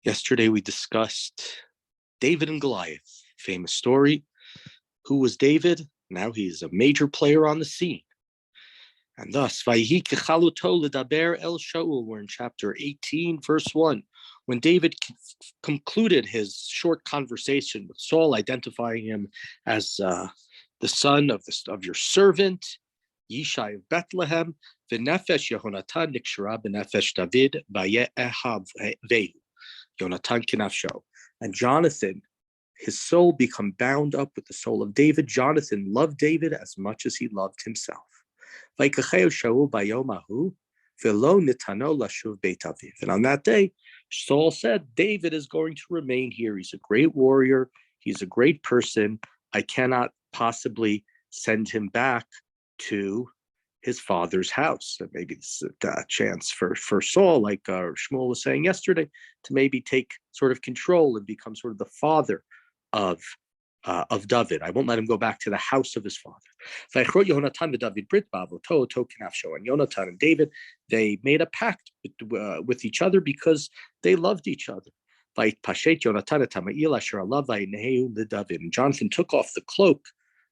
Yesterday we discussed David and Goliath, famous story. Who was David? Now he's a major player on the scene. And thus, Vayhi kechaluto ledaber el Shaul, we're in chapter 18, verse 1. When David concluded his short conversation with Saul, identifying him as the son of your servant, Yishai of Bethlehem, v'nefesh Yehonatan nikshara b'nefesh David v'ye'ehav vehu. Yonatan kinafsho. And Jonathan, his soul become bound up with the soul of David. Jonathan loved David as much as he loved himself. And on that day, Saul said, David is going to remain here. He's a great warrior. He's a great person. I cannot possibly send him back to his father's house. And maybe this is a chance for Saul, like Shmuel was saying yesterday, to maybe take sort of control and become sort of the father of David. I won't let him go back to the house of his father. And Yonatan and David, they made a pact with each other because they loved each other. And Jonathan took off the cloak,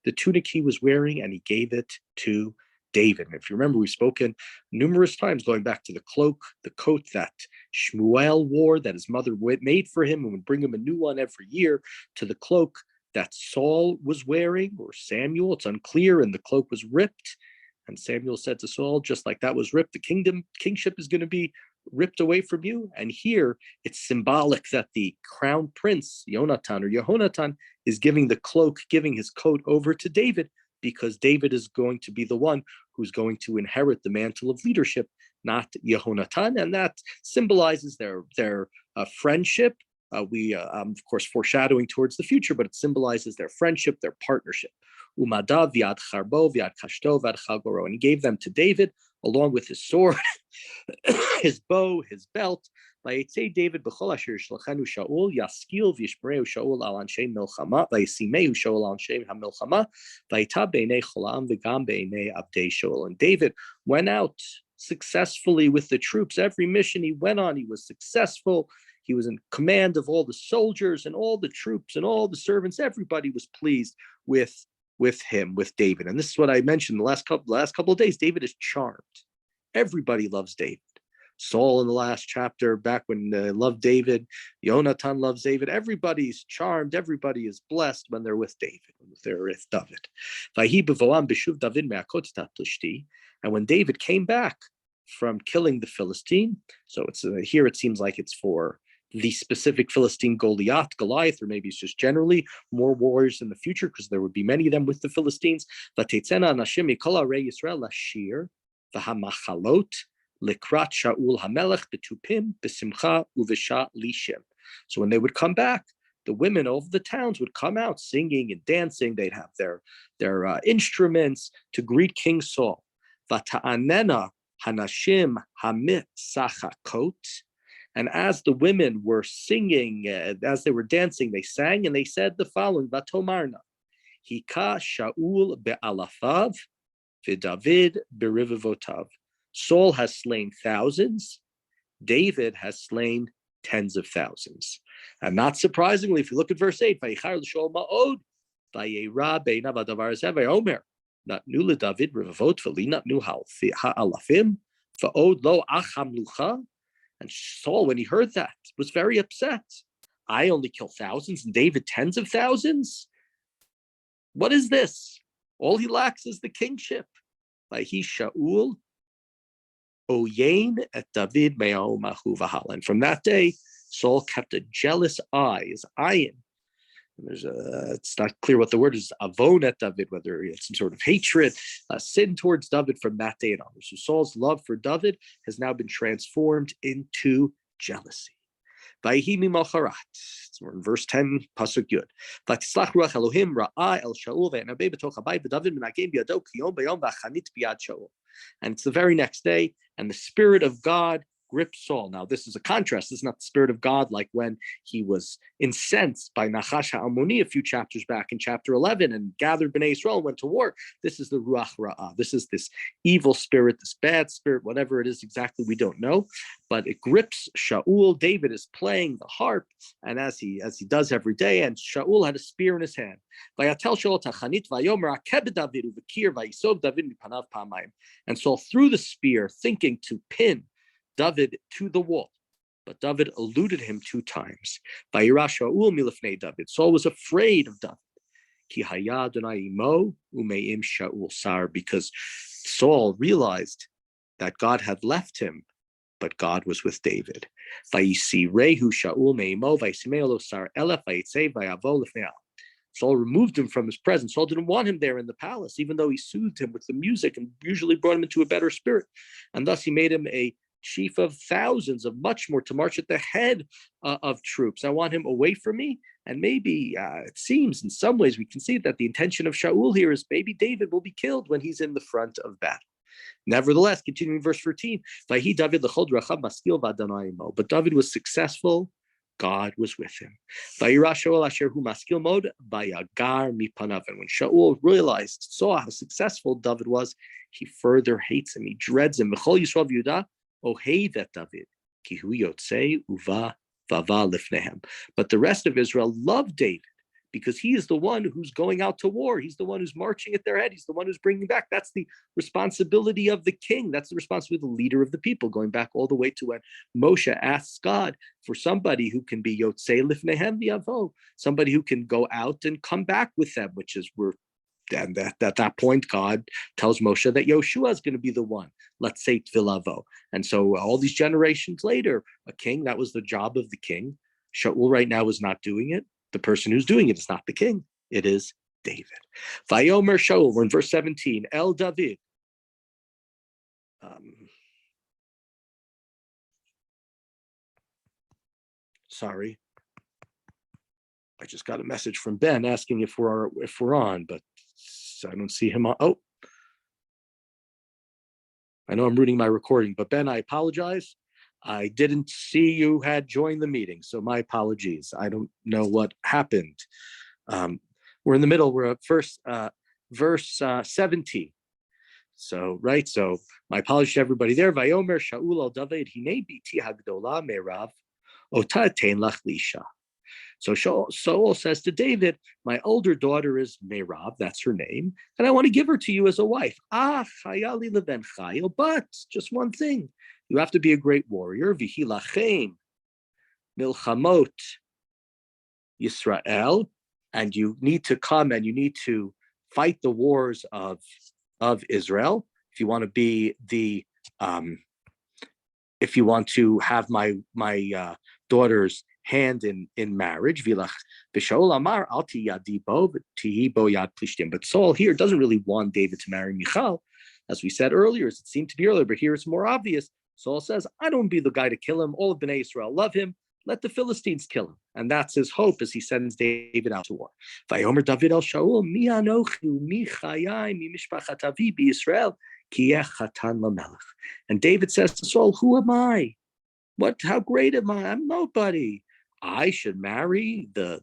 the tunic he was wearing, and he gave it to David. And if you remember, we've spoken numerous times going back to the cloak, the coat that Shmuel wore, that his mother made for him and would bring him a new one every year, to the cloak that Saul was wearing, or Samuel. It's unclear, and the cloak was ripped. And Samuel said to Saul, just like that was ripped, the kingship is going to be ripped away from you. And here it's symbolic that the crown prince, Yehonatan, is giving the cloak, giving his coat over to David, because David is going to be the one who's going to inherit the mantle of leadership, not Yehonatan. And that symbolizes their friendship. We of course, foreshadowing towards the future, but it symbolizes their friendship, their partnership. Umadav viad charbo viad kashto vad chagoro. And he gave them to David, along with his sword, his bow, his belt. David b'chol asher yishlachenu Shaul yaskil v'yishmereu Shaul al anshe milchama v'yisimehu Shaul al anshe hamilchama v'yita b'nei cholam v'gam b'nei abdei Shaul. And David went out successfully with the troops. Every mission he went on, he was successful. He was in command of all the soldiers and all the troops and all the servants. Everybody was pleased with him, with David. And this is what I mentioned the last couple of days. David is charmed. Everybody loves David. Saul in the last chapter, back when loved David, Yonatan loves David. Everybody's charmed. Everybody is blessed when they're with David, when they're with David. And when David came back from killing the Philistine, so it's here it seems like it's for the specific Philistine Goliath, or maybe it's just generally more warriors in the future, because there would be many of them with the Philistines. Likrat Shaul Hamelech betupim besimcha uvisha lishim. So when they would come back, the women of the towns would come out singing and dancing. They'd have their instruments to greet King Saul. Vata'anena hanashim hamit sachakot. And as the women were singing, as they were dancing, they sang and they said the following: Vatomarna, Hika Shaul be'alafav v'David be'rivivotav. Saul has slain thousands. David has slain tens of thousands. And not surprisingly, if you look at verse 8, Natnu David revavot v'li natnu ha'alafim va'od lo achamlucha. And Saul, when he heard that, was very upset. I only kill thousands and David tens of thousands? What is this? All he lacks is the kingship. Vayhi Shaul Oyein et David me'o mahu v'hala. And from that day, Saul kept a jealous eye, his ayin. And it's not clear what the word is, avon et David, whether it's some sort of hatred, sin towards David from that day on. So Saul's love for David has now been transformed into jealousy. Vayhi mimacharat. We're in verse 10, pasuk yud. V'tislach ruach Elohim ra'a el Shaul ve'nabei b'toch habayit v'David menagem biyado kiyom b'yom v'achanit biyad Shaul. And it's the very next day, and the Spirit of God gripped Saul. Now, this is a contrast. This is not the Spirit of God like when he was incensed by Nachash HaAmoni a few chapters back in chapter 11 and gathered Bnei Israel and went to war. This is the Ruach Ra'ah. This is this evil spirit, this bad spirit, whatever it is exactly, we don't know. But it grips Shaul. David is playing the harp, and as he does every day, and Shaul had a spear in his hand. And Saul threw the spear, thinking to pin David to the wall. But David eluded him 2 times. Saul was afraid of David. Because Saul realized that God had left him, but God was with David. Saul removed him from his presence. Saul didn't want him there in the palace, even though he soothed him with the music and usually brought him into a better spirit. And thus he made him a chief of thousands, of much more, to march at the head of troops. I want him away from me. And maybe it seems in some ways we can see that the intention of Shaul here is maybe David will be killed when he's in the front of battle. Nevertheless, continuing verse 14, but David was successful. God was with him. And when Shaul realized, saw how successful David was, he further hates him. He dreads him. But the rest of Israel loved David because he is the one who's going out to war. He's the one who's marching at their head. He's the one who's bringing back. That's the responsibility of the king. That's the responsibility of the leader of the people, going back all the way to when Moshe asks God for somebody who can be Yotzei Lifnehem V'Yavo, somebody who can go out and come back with them, which is where. And at that point, God tells Moshe that Yoshua is going to be the one. Let's say Tvilavo. And so all these generations later, a king, that was the job of the king. Shaul right now is not doing it. The person who's doing it is not the king. It is David. Vayomer Shaul, we're in verse 17. El David. Sorry. I just got a message from Ben asking if we're on, but I don't see him on. Oh, I know I'm reading my recording, but Ben, I apologize. I didn't see you had joined the meeting, so my apologies. I don't know what happened. We're in the middle. We're at verse 17. So my apologies to everybody there. Vayomer Shaul al David hinei biti hagdola merav ota tein lach lisha. So Saul says to David, my older daughter is Merab, that's her name, and I want to give her to you as a wife. Chayali leven chayil, but just one thing. You have to be a great warrior. Vihilachem milchamot Yisrael, and you need to come and you need to fight the wars of Israel. If you want to be the if you want to have my daughter's hand in marriage. But Saul here doesn't really want David to marry Michal, as we said earlier, as it seemed to be earlier, but here it's more obvious. Saul says, I don't want to be the guy to kill him. All of Bnei Israel love him. Let the Philistines kill him. And that's his hope as he sends David out to war. Vayomer David el Shaul, mi anochi mi chayai mi mishpachat avi b'Yisrael ki ech chatan lamelech. And David says to Saul, who am I? How great am I? I'm nobody. I should marry the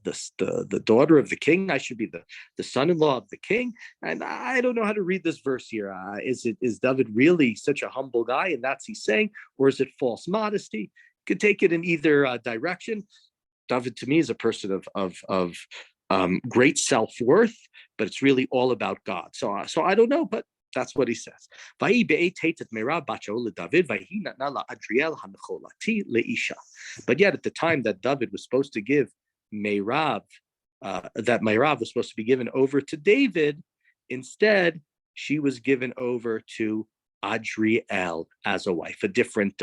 daughter of the king. I should be the son-in-law of the king. And I don't know how to read this verse here. Is David really such a humble guy, and that's he's saying, or is it false modesty? You could take it in either direction. David to me is a person of great self-worth, but it's really all about God. So I don't know, but that's what he says. But yet at the time that David was supposed to give Meirav, that Meirav was supposed to be given over to David, instead she was given over to Adriel as a wife, a different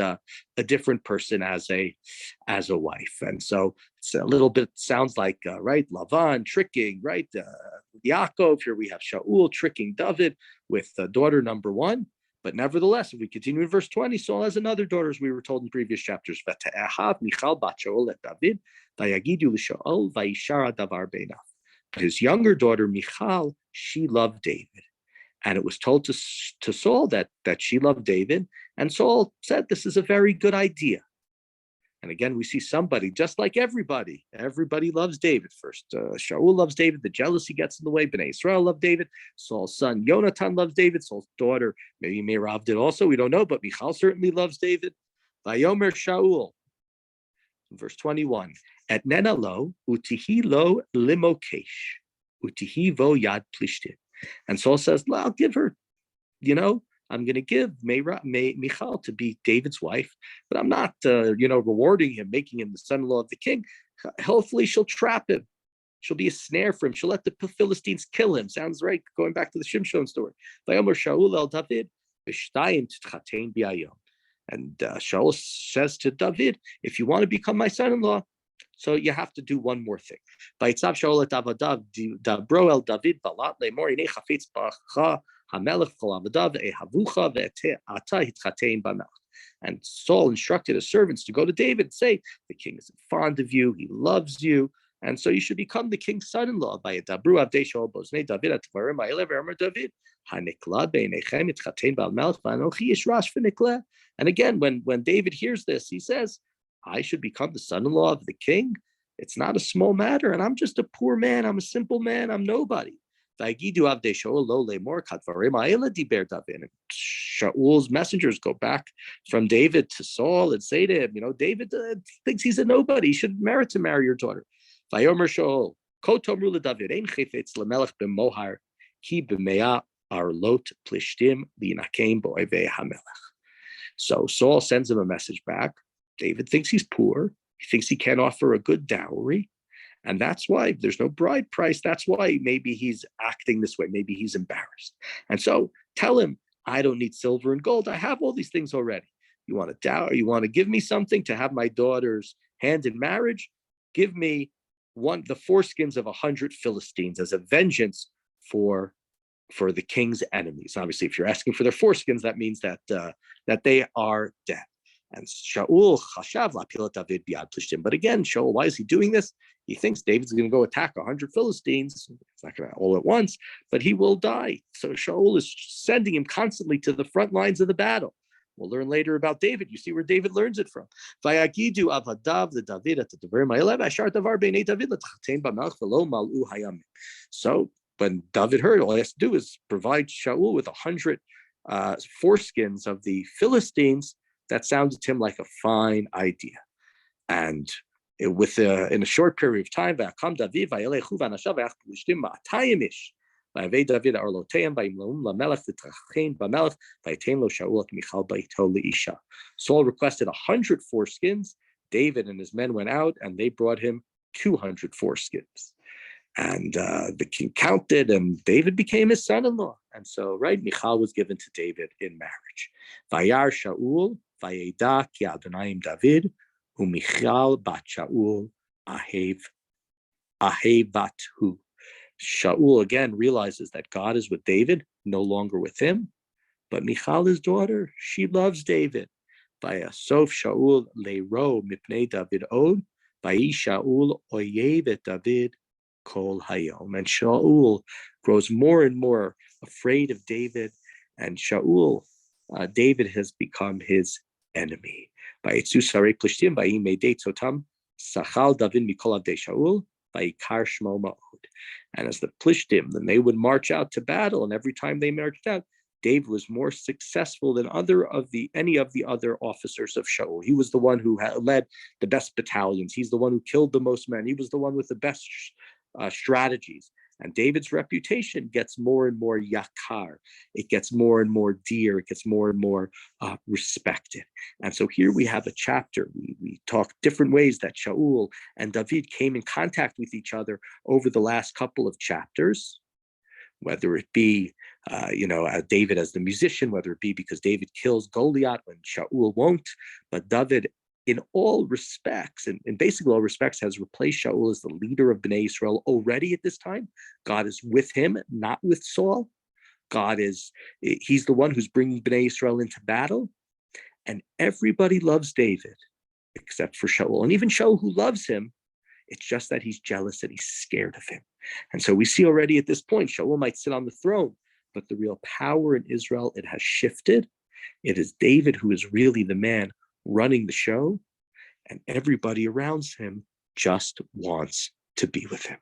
person as a wife. And so it's a little bit sounds like right, Lavan tricking, right, Yaakov. Here we have Shaul tricking David with daughter number 1. But nevertheless, if we continue in verse 20, Saul has another daughter, as we were told in previous chapters. His younger daughter Michal, she loved David. And it was told to Saul that she loved David. And Saul said, this is a very good idea. And again, we see somebody, just like everybody loves David first. Shaul loves David. The jealousy gets in the way. Bnei Israel love David. Saul's son, Yonatan, loves David. Saul's daughter, maybe Merav did also. We don't know, but Michal certainly loves David. Vayomer Shaul, verse 21, Et nena lo, utihi lo limokesh, utihi vo yad plishtim. And Saul says, well, I'll give her, I'm going to give Michal to be David's wife, but I'm not, rewarding him, making him the son-in-law of the king. Hopefully she'll trap him. She'll be a snare for him. She'll let the Philistines kill him. Sounds right, going back to the Shimshon story. Vayomer Shaul el David, v'shtayim titchatein b'ayom. And Shaul says to David, if you want to become my son-in-law, so you have to do one more thing. Vayitzav Shaul et avadav dabro el David balat le'mor inei chafetz b'cha hamelech kol avadav ehavucha ve'ata hitchatein b'melech. And Saul instructed his servants to go to David and say, the king is fond of you, he loves you, and so you should become the king's son-in-law. Vayidabru avdei Shaul boznei David atvarim ha'elev v'amar David hanikla b'einechem hitchatein b'melech v'anochi yishrash v'nikla. And again, when David hears this, he says, I should become the son-in-law of the king. It's not a small matter, and I'm just a poor man. I'm a simple man. I'm nobody. Shaul's messengers go back from David to Saul and say to him, David thinks he's a nobody. He should merit to marry your daughter. Vayomer Shaul, Ko tomru leDavid, ein chefetz lemelech b'mohar, ki b'mea arlot plishtim v'yinakeim bo'evei hamelech. So Saul sends him a message back. David thinks he's poor. He thinks he can't offer a good dowry. And that's why there's no bride price. That's why maybe he's acting this way. Maybe he's embarrassed. And so tell him, I don't need silver and gold. I have all these things already. You want a dowry? You want to give me something to have my daughter's hand in marriage? Give me the foreskins of 100 Philistines as a vengeance for the king's enemies. Obviously, if you're asking for their foreskins, that means that they are dead. And Shaul chashav lapilat David biad plishtim. But again, Shaul, why is he doing this? He thinks David's going to go attack 100 Philistines. It's not going to all at once, but he will die. So Shaul is sending him constantly to the front lines of the battle. We'll learn later about David. You see where David learns it from. Vayagidu avadav the David at the devarim ha'elev ashar davar b'nei David l'tchatein b'melech v'lo mal'u hayamim. So when David heard, all he has to do is provide Shaul with 100 foreskins of the Philistines. That sounded to him like a fine idea. And in a short period of time, David Saul requested 100 foreskins. David and his men went out and they brought him 200 foreskins. And the king counted, and David became his son-in-law. And so, Michal was given to David in marriage. Vayar Shaul, Vayeda ki Adonai David, uMichal bat Shaul ahevathu. Shaul again realizes that God is with David, no longer with him. But Michal, his daughter, she loves David. Vayasof Shaul leiro mipnei David od, vayi Shaul oyev et David kol hayom. And Shaul grows more and more afraid of David, and David has become his enemy. And as the Plishtim, then they would march out to battle, and every time they marched out, David was more successful than any of the other officers of Shaul. He was the one who led the best battalions. He's the one who killed the most men. He was the one with the best strategies. And David's reputation gets more and more yakar. It gets more and more dear. It gets more and more respected. And so here we have a chapter. We talk different ways that Shaul and David came in contact with each other over the last couple of chapters, whether it be, David as the musician, whether it be because David kills Goliath when Shaul won't, but David in all respects, and in basically all respects, has replaced Shaul as the leader of Bnei Israel already at this time. God is with him, not with Saul. He's the one who's bringing Bnei Israel into battle. And everybody loves David except for Shaul. And even Shaul, who loves him, it's just that he's jealous and he's scared of him. And so we see already at this point, Shaul might sit on the throne, but the real power in Israel, it has shifted. It is David who is really the man running the show, and everybody around him just wants to be with him.